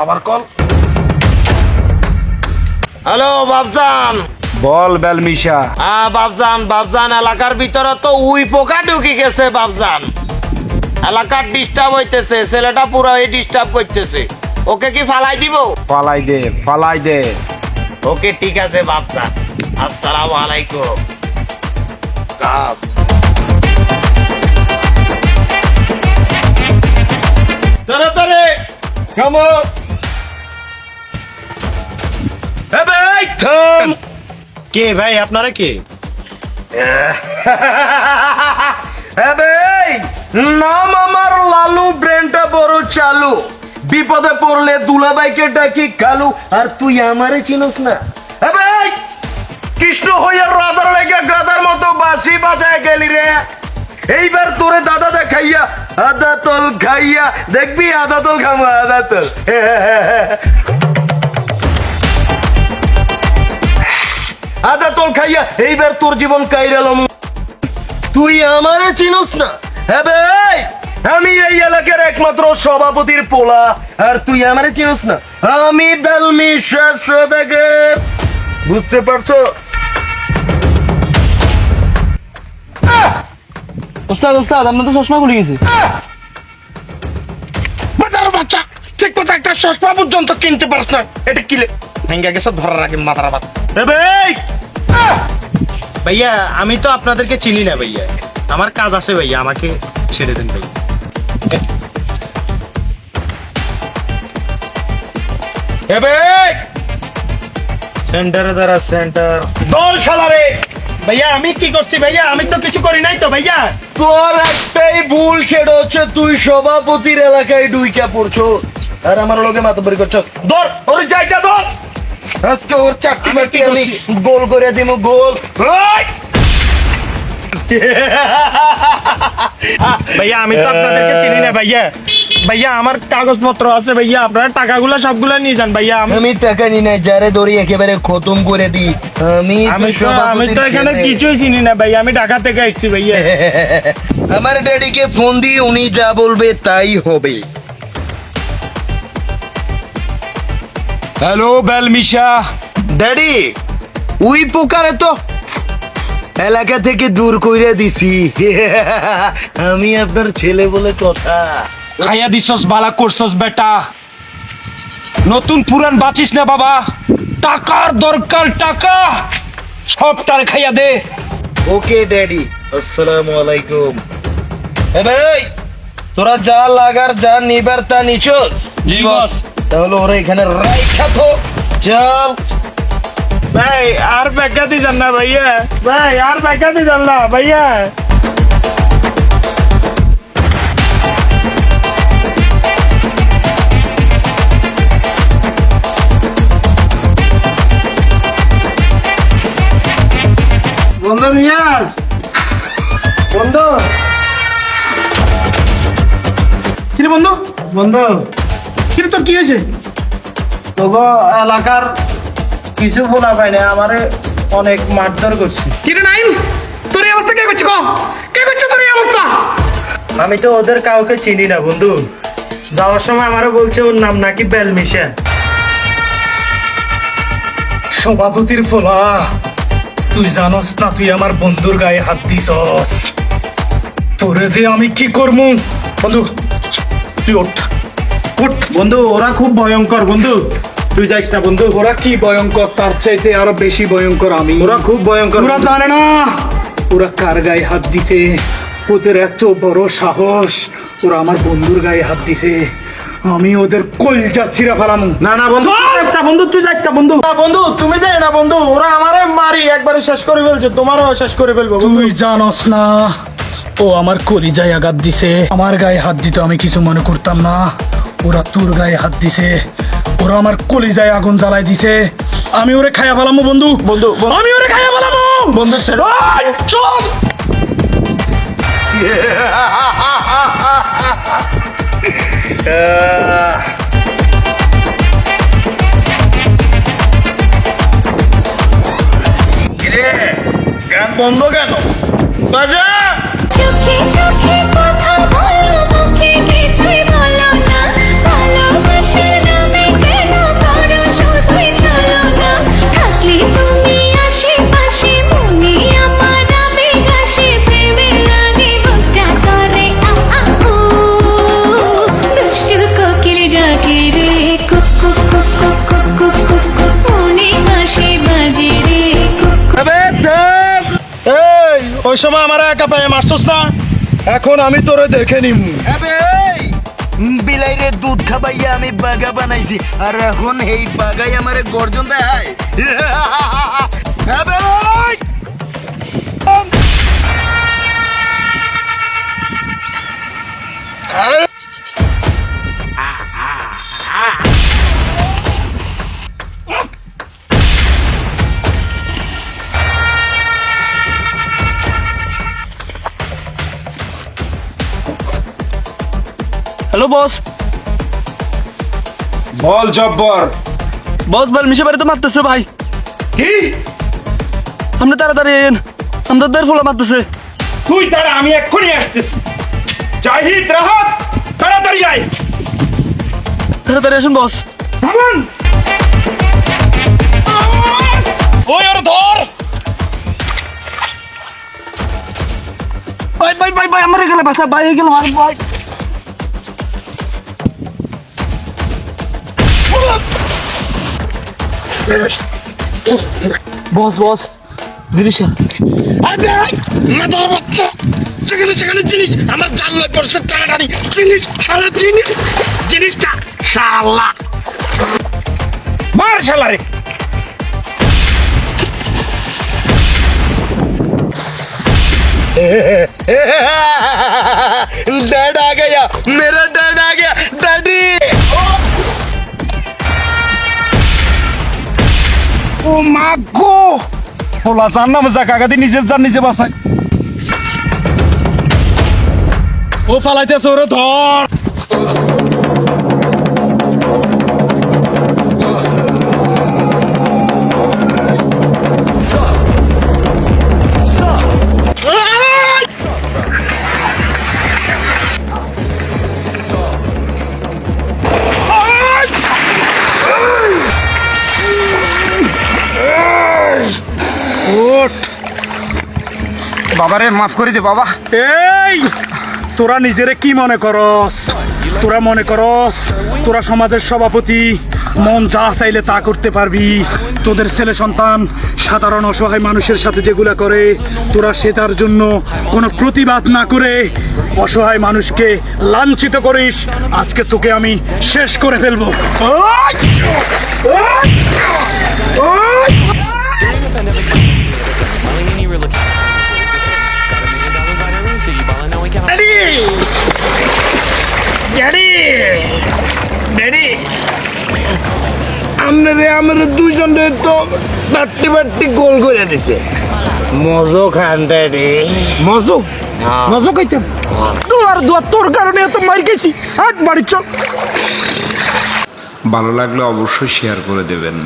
আবার call. Hello বাবজান। বল বেলমিশা। বাবজান এলাকার ভিতরে তো উই পোকা ঢুকে গেছে বাবজান। এলাকার ডিস্টার্ব হইতেছে, ছেলেটা পুরো ডিস্টার্ব করতেছে। ওকে কি ফালাই দিব? ফালাই দে। ওকে ঠিক আছে বাবজান, আসসালামু আলাইকুম। তাড়াতাড়ি কামো। কে ভাই আপনারা কে? নাম আমার লালু, ব্রেনটা বড় চালু। বিপদে পড়লে দুলাভাইকে ডাকি কালু। আর তুই আমারে চিনস না? কৃষ্ণ হইয়া রাধার লেগে গাদার মতো বাঁশি বাজায় গেলি রে। এইবার তোরে দাদা দেখাইয়া আদা তল খাইয়া দেখবি, আদা তল খামা আদা তল। আদা তল খাইয়া এইবার তোর জীবন কাইরালম। তুই আমারে চিনস না? হ্যাঁ, আমি এই এলাকার একমাত্র সভাপতির পোলা। আর তুই আমারে চিনস না? আমি বেলমিশা সওদাগর। বুঝতে পারছো? ওস্তাদ আপনার তো চশমা খুলে গেছে। বাচ্চা ঠিক মতো একটা চশমা পর্যন্ত কিনতে পারছ না। এটা কিলে ভেঙ্গে গেছে, ধরার আগে মাথার বাত। ভাইয়া আমি তো আপনাদেরকে চিনি না ভাইয়া, আমার কাজ আছে ভাইয়া, আমাকে ছেড়ে দেন ভাইয়া। সেন্টারে দাঁড়া, সেন্টার দল শালারে। ভাইয়া আমি কি করছি ভাইয়া? আমি তো কিছু করি নাই তো ভাইয়া। তোর একটাই ভুল, সেটা হচ্ছে তুই সভাপতির এলাকায় ডুইকা পড়ছো আর আমার লগে মাতবরি করছো। ধর ওর জায়গা ধর, আজকে ওর চাকরি বাকরি আমি গোল করে দিব, গোল। ভাইয়া আমি তো আপনাদেরকে চিনি না ভাইয়া। ভাইয়া আমার কাগজপত্র আছে ভাইয়া, আপনারা টাকাগুলো সবগুলো নিয়ে যান ভাইয়া। আমি টাকা নি নাই, যারে ধরি একেবারে খতম করে দিই। আমি তো এখানে কিছুই চিনি না ভাইয়া, আমি ঢাকা থেকে আসছি ভাইয়া। আমার ড্যাডিকে ফোন দিয়ে উনি যা বলবে তাই হবে। হ্যালো বেলমিশা। ড্যাডি, উই পোকারে তো এলাকা থেকে দূর কইরা দিছি। আমি আপনার ছেলে বলে কথা। খাইয়া দিছস, বালা করছস বেটা। নতুন পুরান বাঁচিস না বাবা, টাকার দরকার, টাকা সবটার খাইয়া দে। ওকে ড্যাডি, আসসালামু আলাইকুম। ভাই তোরা যা লাগার যা নিবার তা নিছস? জি বস। তাহলে ওরা এখানে রাইখা তো চল। ভাই আর ব্যাখ্যাতে যান না ভাইয়া, ভাই আর ব্যাখ্যাতে যান না ভাইয়া। বন্ধু রিয়াজ, বন্ধু কিরে বন্ধু? কিরে তোর কি হয়েছে? তোগো এলাকার কিছু বলা পাই না, আমারে অনেক মারধর করছে। কিরে নাইম, তোর এই অবস্থা কে করছে? কে করছে তোর এই অবস্থা? আমি তো ওদের কাউকে চিনি না বন্ধু। যাওয়ার সময় আমারও বলছে ওর নাম নাকি বেলমিশা। সভাপতির ফলা, তুই জানোস না তুই আমার বন্ধুর গায়ে হাত দিছস। তোরে যে আমি কি করবো বন্ধু, তুই ওঠ বন্ধু। ওরা খুব ভয়ঙ্কর বন্ধু, তুই যাইস না বন্ধু। ওরা কি ভয়ঙ্কর, তার চাইতে আরো বেশি ভয়ঙ্কর আমি। ওরা খুব ভয়ঙ্কর। ওরা জানে না ওরা কার গায়ে হাত দিছে। ওদের এত বড় সাহস, ওরা আমার বন্ধুর গায়ে হাত দিছে। আমি ওদের কলজা ছিঁড়া ফেলামু। না না বন্ধু, বন্ধু তুই যাইস না বন্ধু। বন্ধু তুমি যাই না বন্ধু, ওরা আমারে মারি একবারে শেষ করে ফেলছে, তোমারও শেষ করে ফেলবো। তুই জানোস না ও আমার কলিজায় আঘাত দিছে। আমার গায়ে হাত দিতে আমি কিছু মনে করতাম না, ওরা তোর গায়ে হাত দিছে। ওরা আমার কলিজায় আগুন জ্বালাই দিছে। আমি ওরে খাইয়া ফেলামু বন্ধু। বন্ধু আমি ওরে খাইয়া ফেলামু বন্ধু ছেড়ে চল। গান বন্ধ কেন? বাজা। চোখে চোখে কথা বলো, মুখে কিছুই বলো না। ভালোবাসার নামে ওই সময় আমার একা পায়ে মারছস না, এখন আমি তোরে দেখে নিম। বিলাইরে দুধ খাবাইয়া আমি বাগা বানাইছি, আর এখন এই বাগাই আমারে গর্জন দেয়। Hello boss. বল জব্বর। বস বল মিশে বাড়ি তো মারতেছে ভাই। কি? আপনি তাড়াতাড়ি এন, আমাদের ফোলা মারতেছে। তুই তারা, আমি এক্ষুনি আসতেছি। জাহিদ, রাহাত, তাড়াতাড়ি আয়। তাড়াতাড়ি আসুন বস। থামান। ওই ওর ধর। ভাই ভাই ভাই ভাই আমার গেলে বাসা, ভাই গেল আর ভাই। বস বস জিনিস মাদার বাচ্চা, সেখানে সেখানে জিনিস আমার জানলা পড়ছে টানাটানি, জিনিস সারা জিনিস, জিনিসটা শালা মার শালা রে। डैड आ गया, मेरा डैड आ गया, डैडी। ও মা গো, ওলা জান না মজা কাকাদি নিজের জান নিজে বাঁচায়। ও পালাইতেছে, ওরে ধর। বাবারে মাফ করে দে বাবা। এই তোরা নিজেরে কি মনে করস? তোরা মনে করস তোরা সমাজের সভাপতি, মন যা চাইলে তা করতে পারবি? তোদের ছেলে সন্তান সাধারণ অসহায় মানুষের সাথে যেগুলা করে, তোরা সেটার জন্য কোনো প্রতিবাদ না করে অসহায় মানুষকে লাঞ্ছিত করিস। আজকে তোকে আমি শেষ করে ফেলবো। আমরা দুইজন তো বাট্টি বাট্টি গোল করে দিছে। মজো খান ড্যাডি, মজো মজো খাইতাম তোমার দোয়া, তোর কারণে এত মার গেছি। হাট বাড়ি চল। ভালো লাগলে অবশ্যই শেয়ার করে দেবেন।